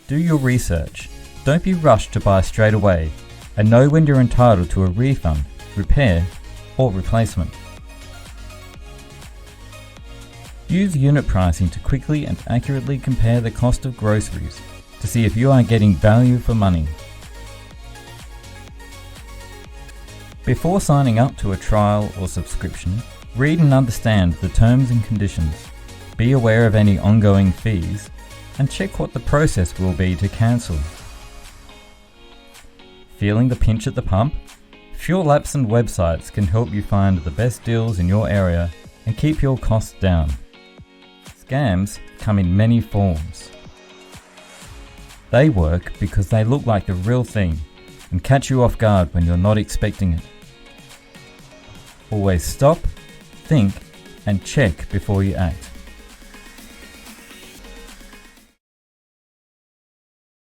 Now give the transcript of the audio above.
Do your research. Don't be rushed to buy straight away, and know when you're entitled to a refund, repair, or replacement. Use unit pricing to quickly and accurately compare the cost of groceries to see if you are getting value for money. Before signing up to a trial or subscription, read and understand the terms and conditions. Be aware of any ongoing fees and check what the process will be to cancel. Feeling the pinch at the pump? Fuel apps and websites can help you find the best deals in your area and keep your costs down. Scams come in many forms. They work because they look like the real thing and catch you off guard when you're not expecting it. Always stop, think, and check before you act.